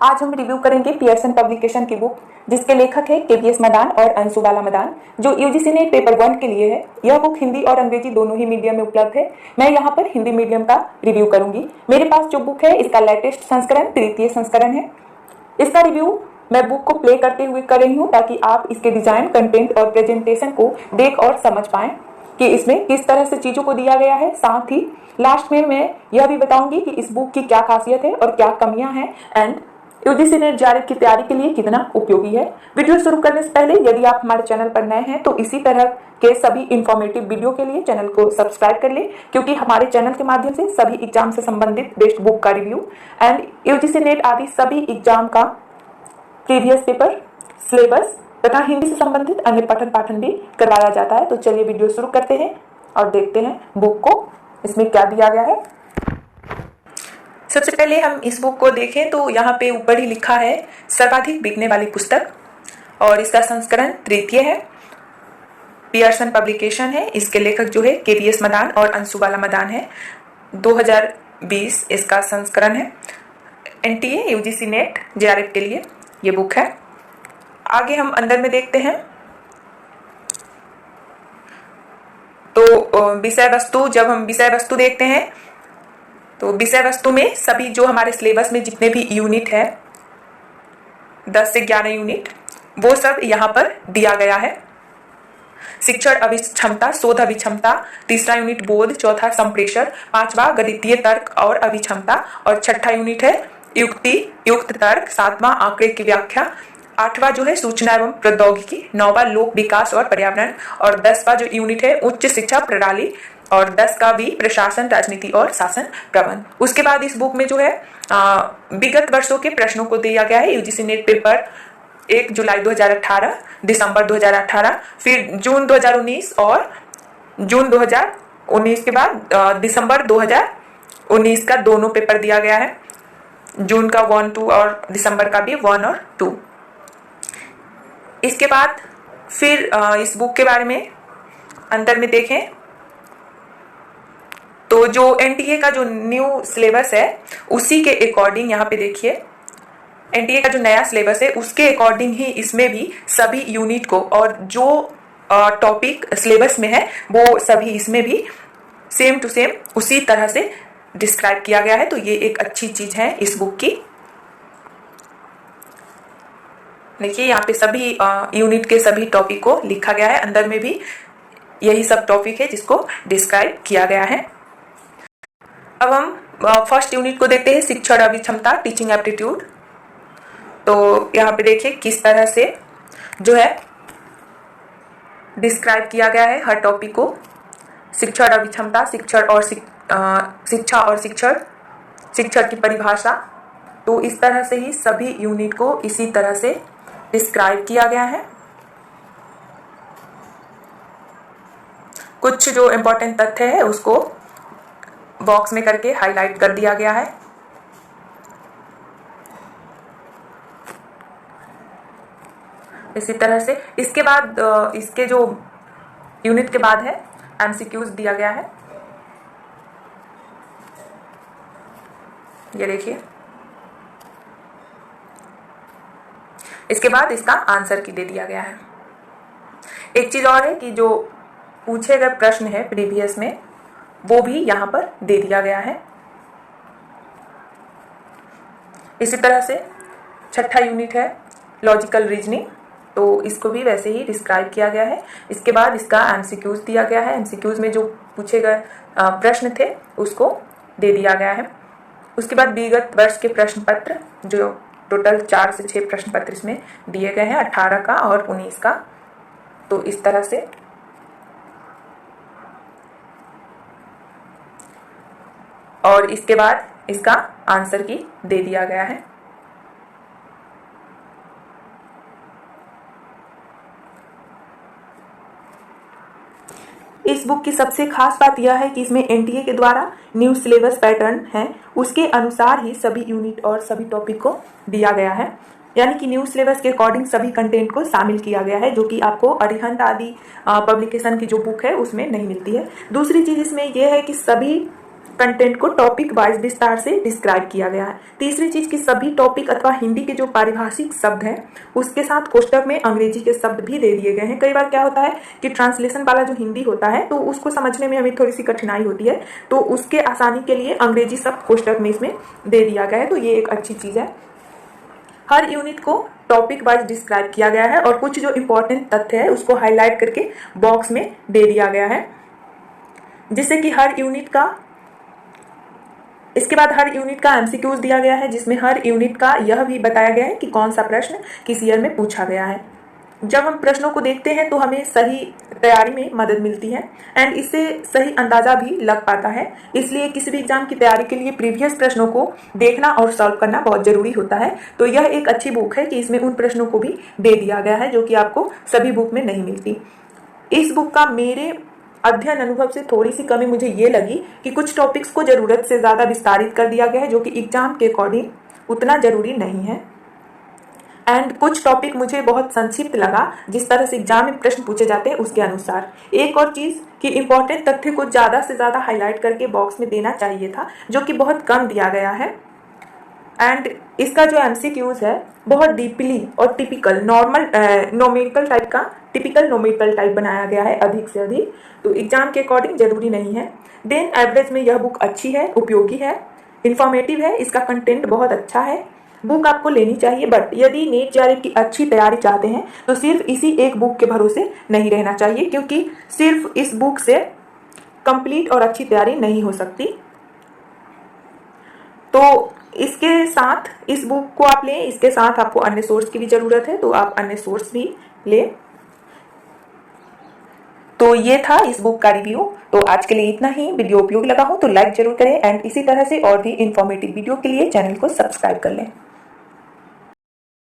आज हम रिव्यू करेंगे पियर्सन पब्लिकेशन की बुक जिसके लेखक है केवीएस मदान और अंशुबाला मदान, जो यूजीसी नेट पेपर 1 के लिए है। यह बुक हिंदी और अंग्रेजी दोनों ही मीडियम में उपलब्ध है। मैं यहाँ पर हिंदी मीडियम का रिव्यू करूंगी। मेरे पास जो बुक है इसका लेटेस्ट संस्करण, तृतीय संस्करण है। इसका रिव्यू मैं बुक को प्ले करते हुए कर रही हूँ ताकि आप इसके डिजाइन, कंटेंट और प्रेजेंटेशन को देख और समझ पाएं कि इसमें किस तरह से चीजों को दिया गया है। साथ ही लास्ट में मैं यह भी बताऊंगी कि इस बुक की क्या खासियत है और क्या कमियां हैं एंड यूजीसी नेट जेआरएफ की तैयारी के लिए कितना उपयोगी है। वीडियो शुरू करने से पहले यदि आप हमारे चैनल पर नए हैं तो इसी तरह के सभी इंफॉर्मेटिव वीडियो के लिए चैनल को सब्सक्राइब कर लें, क्योंकि हमारे चैनल के माध्यम से सभी एग्जाम से संबंधित बेस्ट बुक का रिव्यू एंड यूजीसी नेट आदि सभी एग्जाम का प्रीवियस पेपर, सिलेबस तथा हिंदी से संबंधित अन्य पठन पाठन भी करवाया जाता है। तो चलिए वीडियो शुरू करते हैं और देखते हैं बुक को, इसमें क्या दिया गया है। सबसे पहले हम इस बुक को देखें तो यहाँ पे ऊपर ही लिखा है सर्वाधिक बिकने वाली पुस्तक, और इसका संस्करण तृतीय है। पियर्सन पब्लिकेशन है। इसके लेखक जो है केवीएस मदान और अंशुबाला मदान है। 2020 इसका संस्करण है। एनटीए यूजीसी नेट जेआरएफ के लिए ये बुक है। आगे हम अंदर में देखते हैं तो विषय वस्तु, जब हम विषय वस्तु देखते हैं तो विषय वस्तु में सभी जो हमारे सिलेबस में जितने भी यूनिट है 10 से 11 यूनिट, वो सब यहाँ पर दिया गया है। शिक्षण अभिक्षमता, शोध अभिक्षमता, तीसरा यूनिट बोध, चौथा संप्रेषण, पांचवा गणितीय तर्क और अभिक्षमता और छठा यूनिट है युक्ति युक्त तर्क, सातवां आंकड़े की व्याख्या, आठवां जो है सूचना एवं प्रौद्योगिकी, नौवां लोक विकास और पर्यावरण और 10वां जो यूनिट है उच्च शिक्षा प्रणाली और 10 का भी प्रशासन, राजनीति और शासन प्रबंध। उसके बाद इस बुक में जो है विगत वर्षों के प्रश्नों को दिया गया है। यूजीसी नेट पेपर 1 जुलाई 2018, दिसंबर 2018, फिर जून 2019 और जून 2019 के बाद दिसंबर 2019 का दोनों पेपर दिया गया है। जून का 1, 2 और दिसंबर का भी 1 और 2। इसके बाद फिर इस बुक के बारे में अंदर में देखें तो जो एनटीए का जो न्यू सिलेबस है उसी के अकॉर्डिंग यहाँ पे देखिए, एनटीए का जो नया सिलेबस है उसके अकॉर्डिंग ही इसमें भी सभी यूनिट को और जो टॉपिक सिलेबस में है वो सभी इसमें भी सेम टू सेम उसी तरह से डिस्क्राइब किया गया है। तो ये एक अच्छी चीज है इस बुक की। देखिए यहाँ पे सभी यूनिट के सभी टॉपिक को लिखा गया है। अंदर में भी यही सब टॉपिक है जिसको डिस्क्राइब किया गया है। अब हम फर्स्ट यूनिट को देखते हैं, शिक्षण अभिक्षमता, टीचिंग एप्टीट्यूड। तो यहाँ पे देखिए किस तरह से जो है डिस्क्राइब किया गया है हर टॉपिक को। शिक्षण अभिक्षमता, शिक्षण और शिक्षा और शिक्षण, शिक्षण की परिभाषा। तो इस तरह से ही सभी यूनिट को इसी तरह से डिस्क्राइब किया गया है। कुछ जो इम्पोर्टेंट तथ्य है उसको बॉक्स में करके हाईलाइट कर दिया गया है। इसी तरह से इसके बाद इसके जो यूनिट के बाद है एमसीक्यूज दिया गया है। ये देखिए, इसके बाद इसका आंसर की दे दिया गया है। एक चीज और है कि जो पूछे गए प्रश्न है प्रीवियस में वो भी यहाँ पर दे दिया गया है। इसी तरह से छठा यूनिट है लॉजिकल रीजनिंग, तो इसको भी वैसे ही डिस्क्राइब किया गया है। इसके बाद इसका एमसीक्यूज दिया गया है। एमसीक्यूज में जो पूछे गए प्रश्न थे उसको दे दिया गया है। उसके बाद विगत वर्ष के प्रश्न पत्र, जो टोटल 4 से 6 प्रश्न पत्र इसमें दिए गए हैं, 18 का और 19 का। तो इस तरह से और इसके बाद इसका आंसर की दे दिया गया है। इस बुक की सबसे खास बात यह है कि इसमें एनटीए के द्वारा न्यू सिलेबस पैटर्न है उसके अनुसार ही सभी यूनिट और सभी टॉपिक को दिया गया है। यानी कि न्यू सिलेबस के अकॉर्डिंग सभी कंटेंट को शामिल किया गया है, जो कि आपको अरिहंत आदि पब्लिकेशन की जो बुक है उसमें नहीं मिलती है। दूसरी चीज इसमें यह है कि सभी कंटेंट को टॉपिक वाइज विस्तार से डिस्क्राइब किया गया है। तीसरी चीज कि सभी टॉपिक अथवा हिंदी के जो पारिभाषिक शब्द हैं उसके साथ कोष्टक में अंग्रेजी के शब्द भी दे दिए गए हैं। कई बार क्या होता है कि ट्रांसलेशन वाला जो हिंदी होता है तो उसको समझने में हमें थोड़ी सी कठिनाई होती है, तो उसके आसानी के लिए अंग्रेजी शब्द कोष्टक में इसमें दे दिया गया है, तो ये एक अच्छी चीज है। हर यूनिट को टॉपिक वाइज डिस्क्राइब किया गया है और कुछ जो इंपॉर्टेंट तथ्य है उसको हाईलाइट करके बॉक्स में दे दिया गया है, जिससे कि हर यूनिट का, इसके बाद हर यूनिट का एमसीक्यूज दिया गया है, जिसमें हर यूनिट का यह भी बताया गया है कि कौन सा प्रश्न किस ईयर में पूछा गया है। जब हम प्रश्नों को देखते हैं तो हमें सही तैयारी में मदद मिलती है एंड इससे सही अंदाजा भी लग पाता है। इसलिए किसी भी एग्जाम की तैयारी के लिए प्रीवियस प्रश्नों को देखना और सॉल्व करना बहुत जरूरी होता है। तो यह एक अच्छी बुक है कि इसमें उन प्रश्नों को भी दे दिया गया है जो कि आपको सभी बुक में नहीं मिलती। इस बुक का मेरे अध्ययन अनुभव से थोड़ी सी कमी मुझे ये लगी कि कुछ टॉपिक्स को जरूरत से ज्यादा विस्तारित कर दिया गया है, जो कि एग्जाम के अकॉर्डिंग उतना जरूरी नहीं है। एंड कुछ टॉपिक मुझे बहुत संक्षिप्त लगा, जिस तरह से एग्जाम में प्रश्न पूछे जाते हैं उसके अनुसार। एक और चीज कि इंपॉर्टेंट तथ्य को ज्यादा से ज्यादा हाईलाइट करके बॉक्स में देना चाहिए था, जो कि बहुत कम दिया गया है। एंड इसका जो एमसीक्यूज है बहुत डीपली और टिपिकल नॉमेरिकल टाइप का, टिपिकल नॉमेरिकल टाइप बनाया गया है अधिक से अधिक, तो एग्जाम के अकॉर्डिंग जरूरी नहीं है। देन एवरेज में यह बुक अच्छी है, उपयोगी है, इंफॉर्मेटिव है, इसका कंटेंट बहुत अच्छा है, बुक आपको लेनी चाहिए। बट यदि नीट जेईई की अच्छी तैयारी चाहते हैं तो सिर्फ इसी एक बुक के भरोसे नहीं रहना चाहिए, क्योंकि सिर्फ इस बुक से कंप्लीट और अच्छी तैयारी नहीं हो सकती। तो इसके साथ इस बुक को आप लें, इसके साथ आपको अन्य सोर्स की भी जरूरत है तो आप अन्य सोर्स भी लें। तो ये था इस बुक का रिव्यू। तो आज के लिए इतना ही। वीडियो उपयोगी लगा हो तो लाइक जरूर करें एंड इसी तरह से और भी इंफॉर्मेटिव वीडियो के लिए चैनल को सब्सक्राइब कर लें।